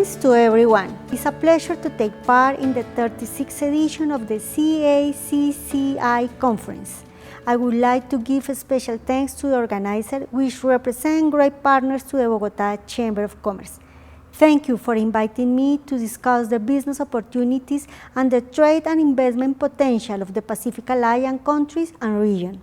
Greetings to everyone. It's a pleasure to take part in the 36th edition of the CACCI Conference. I would like to give a special thanks to the organizer, which represent great partners to the Bogota Chamber of Commerce. Thank you for inviting me to discuss the business opportunities and the trade and investment potential of the Pacific Alliance countries and region.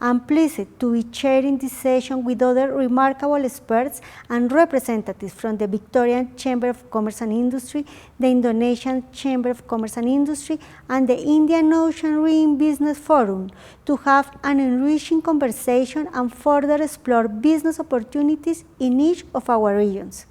I'm pleased to be chairing this session with other remarkable experts and representatives from the Victorian Chamber of Commerce and Industry, the Indonesian Chamber of Commerce and Industry, and the Indian Ocean Ring Business Forum to have an enriching conversation and further explore business opportunities in each of our regions.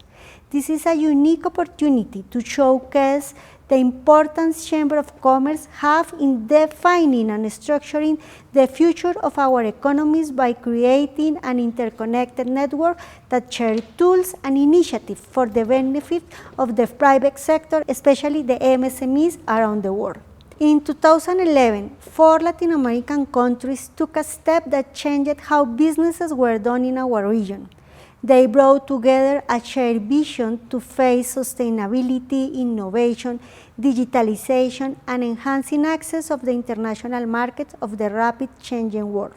This is a unique opportunity to showcase the importance Chamber of Commerce have in defining and structuring the future of our economies by creating an interconnected network that shares tools and initiatives for the benefit of the private sector, especially the MSMEs around the world. In 2011, 4 Latin American countries took a step that changed how businesses were done in our region. They brought together a shared vision to face sustainability, innovation, digitalization, and enhancing access of the international markets of the rapid changing world.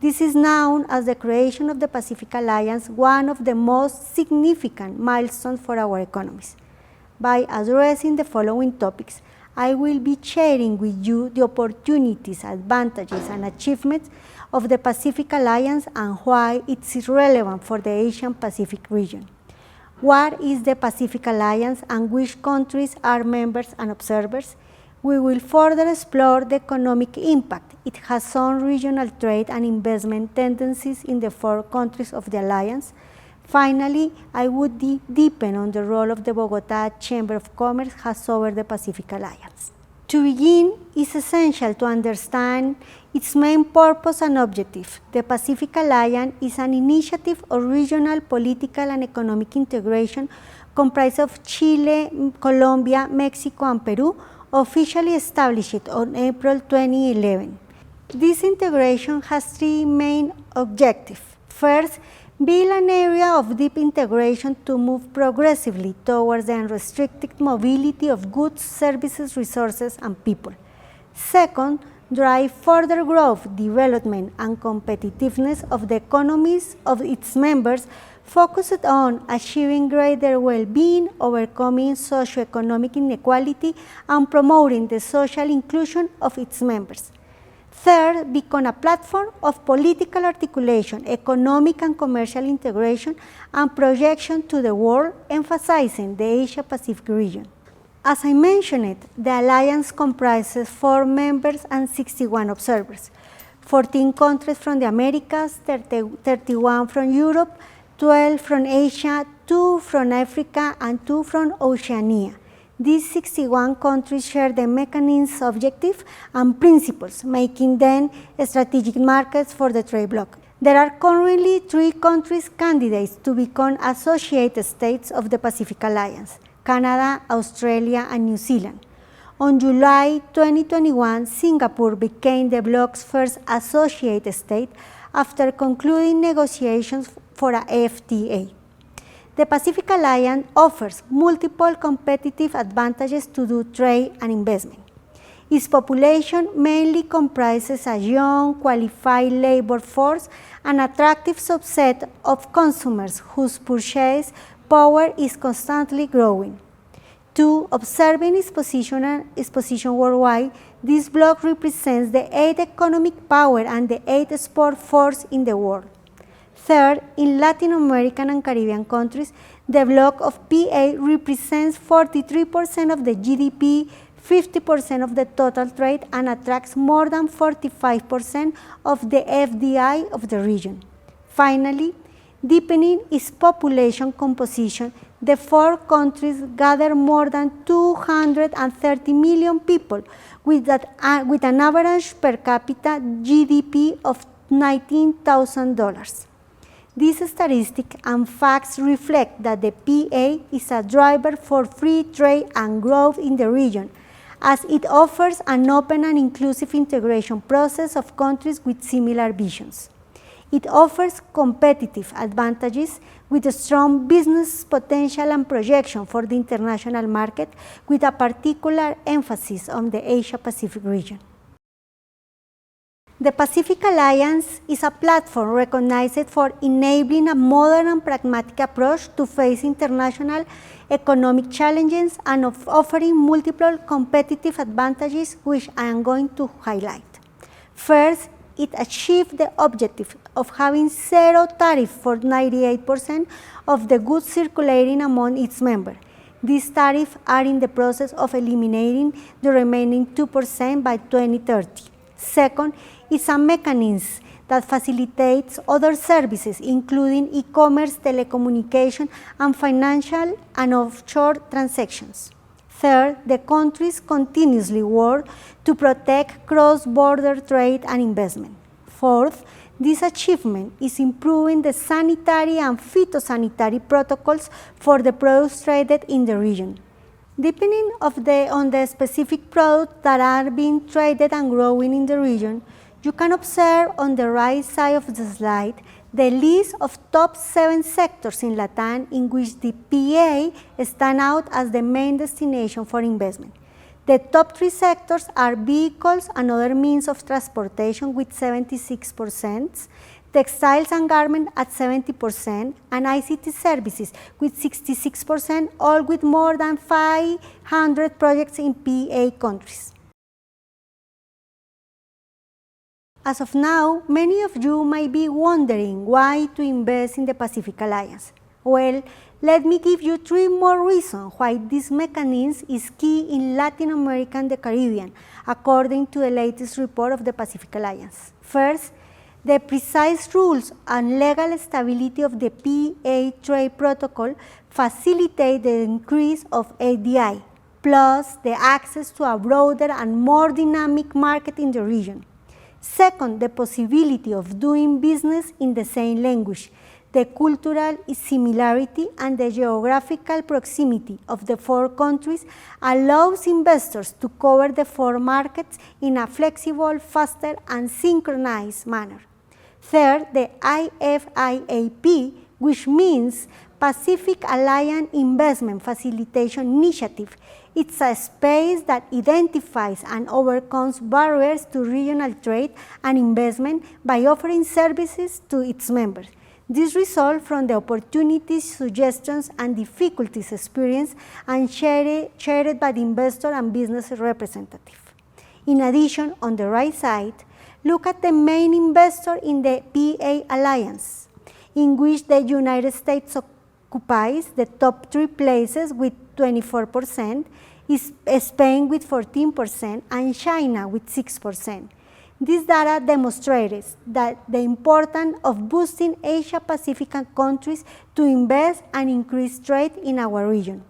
This is known as the creation of the Pacific Alliance, one of the most significant milestones for our economies. By addressing the following topics, I will be sharing with you the opportunities, advantages, and achievements of the Pacific Alliance and why it is relevant for the Asian Pacific region. What is the Pacific Alliance and which countries are members and observers? We will further explore the economic impact it has on regional trade and investment tendencies in the 4 countries of the Alliance. Finally, I would deepen on the role of the Bogota Chamber of Commerce has over the Pacific Alliance. To begin, it's essential to understand its main purpose and objective. The Pacific Alliance is an initiative of regional political and economic integration comprised of Chile, Colombia, Mexico, and Peru, officially established on April 2011. This integration has 3 main objectives. First, build an area of deep integration to move progressively towards the unrestricted mobility of goods, services, resources, and people. Second, drive further growth, development, and competitiveness of the economies of its members, focused on achieving greater well-being, overcoming socioeconomic inequality, and promoting the social inclusion of its members. Third, become a platform of political articulation, economic and commercial integration, and projection to the world, emphasizing the Asia-Pacific region. As I mentioned, the Alliance comprises 4 members and 61 observers, 14 countries from the Americas, 31 from Europe, 12 from Asia, 2 from Africa, and 2 from Oceania. These 61 countries share the mechanism's objectives and principles, making them strategic markets for the trade bloc. There are currently 3 countries candidates to become associate states of the Pacific Alliance: Canada, Australia, and New Zealand. On July 2021, Singapore became the bloc's first associate state after concluding negotiations for a FTA. The Pacific Alliance offers multiple competitive advantages to do trade and investment. Its population mainly comprises a young, qualified labor force, an attractive subset of consumers whose purchase power is constantly growing. 2. Observing its position worldwide, this bloc represents the 8th economic power and the 8th sport force in the world. Third, in Latin American and Caribbean countries, the bloc of PA represents 43% of the GDP, 50% of the total trade, and attracts more than 45% of the FDI of the region. Finally, deepening its population composition, the 4 countries gather more than 230 million people with an average per capita GDP of $19,000. These statistics and facts reflect that the PA is a driver for free trade and growth in the region, as it offers an open and inclusive integration process of countries with similar visions. It offers competitive advantages with a strong business potential and projection for the international market, with a particular emphasis on the Asia-Pacific region. The Pacific Alliance is a platform recognized for enabling a modern and pragmatic approach to face international economic challenges and of offering multiple competitive advantages, which I am going to highlight. First, it achieved the objective of having zero tariff for 98% of the goods circulating among its members. These tariffs are in the process of eliminating the remaining 2% by 2030. Second, it's a mechanism that facilitates other services, including e-commerce, telecommunication, and financial and offshore transactions. Third, the countries continuously work to protect cross-border trade and investment. Fourth, this achievement is improving the sanitary and phytosanitary protocols for the products traded in the region. Depending on the specific products that are being traded and growing in the region, you can observe on the right side of the slide the list of top 7 sectors in Latam in which the PA stand out as the main destination for investment. The top 3 sectors are vehicles and other means of transportation with 76%, textiles and garments at 70%, and ICT services with 66%, all with more than 500 projects in PA countries. As of now, many of you might be wondering why to invest in the Pacific Alliance. Well, let me give you 3 more reasons why this mechanism is key in Latin America and the Caribbean, according to the latest report of the Pacific Alliance. First, the precise rules and legal stability of the PA trade protocol facilitate the increase of ADI, plus the access to a broader and more dynamic market in the region. Second, the possibility of doing business in the same language, the cultural similarity and the geographical proximity of the 4 countries allows investors to cover the 4 markets in a flexible, faster, and synchronized manner. Third, the IFIAP, which means Pacific Alliance Investment Facilitation Initiative. It's a space that identifies and overcomes barriers to regional trade and investment by offering services to its members. This results from the opportunities, suggestions, and difficulties experienced and shared by the investor and business representative. In addition, on the right side, look at the main investor in the PA Alliance, in which the United States occupies the top 3 places with 24%, Spain with 14%, and China with 6%. This data demonstrates that the importance of boosting Asia-Pacific countries to invest and increase trade in our region.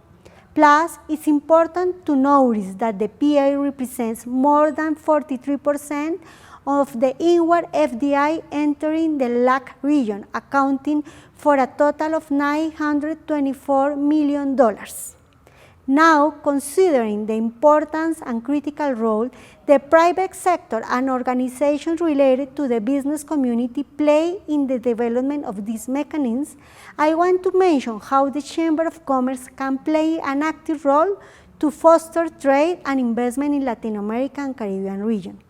Plus, it's important to notice that the PA represents more than 43% of the inward FDI entering the LAC region, accounting for a total of $924 million. Now, considering the importance and critical role the private sector and organizations related to the business community play in the development of these mechanisms, I want to mention how the Chamber of Commerce can play an active role to foster trade and investment in Latin America and Caribbean region.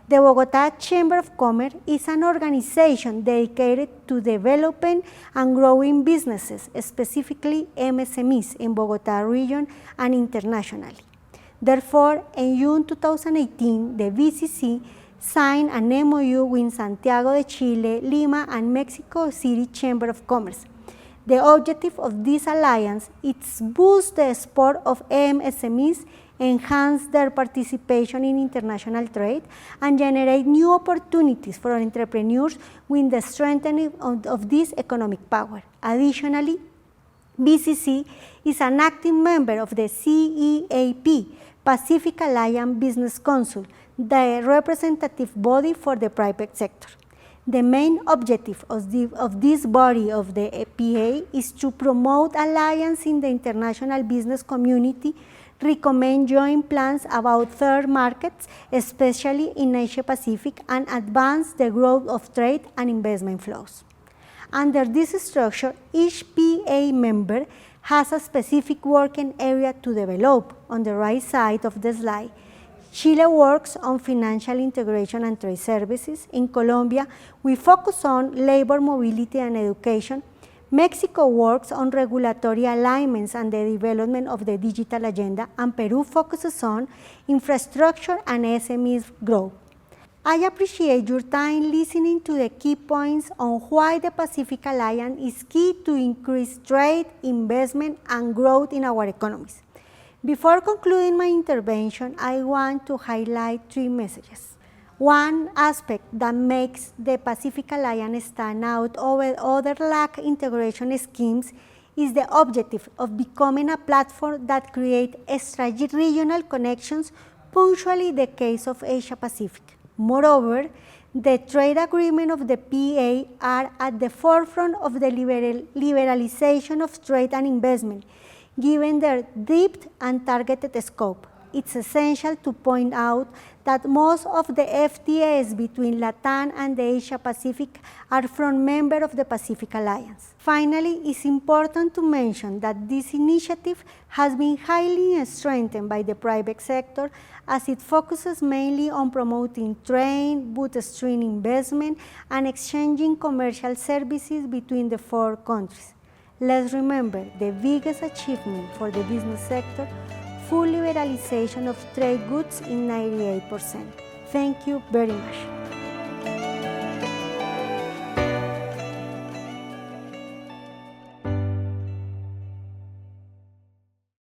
The Bogota Chamber of Commerce is an organization dedicated to developing and growing businesses, specifically MSMEs in Bogota region and internationally. Therefore, in June 2018, the BCC signed an MOU with Santiago de Chile, Lima, and Mexico City Chamber of Commerce. The objective of this alliance is to boost the support of MSMEs, enhance their participation in international trade, and generate new opportunities for entrepreneurs with the strengthening of this economic power. Additionally, BCC is an active member of the CEAP, Pacific Alliance Business Council, the representative body for the private sector. The main objective of this body of the PA is to promote alliance in the international business community, recommend joint plans about third markets, especially in Asia Pacific, and advance the growth of trade and investment flows. Under this structure, each PA member has a specific working area to develop. On the right side of the slide, Chile works on financial integration and trade services. In Colombia, we focus on labor mobility and education. Mexico works on regulatory alignments and the development of the digital agenda, and Peru focuses on infrastructure and SMEs growth. I appreciate your time listening to the key points on why the Pacific Alliance is key to increase trade, investment, and growth in our economies. Before concluding my intervention, I want to highlight three messages. One aspect that makes the Pacific Alliance stand out over other LAC integration schemes is the objective of becoming a platform that creates extra-regional connections, punctually the case of Asia Pacific. Moreover, the trade agreements of the PA are at the forefront of the liberalization of trade and investment, given their depth and targeted scope. It's essential to point out that most of the FTAs between LATAM and the Asia Pacific are from members of the Pacific Alliance. Finally, it's important to mention that this initiative has been highly strengthened by the private sector, as it focuses mainly on promoting trade, bootstrapping investment, and exchanging commercial services between the four countries. Let's remember the biggest achievement for the business sector: full liberalization of trade goods in 98%. Thank you very much.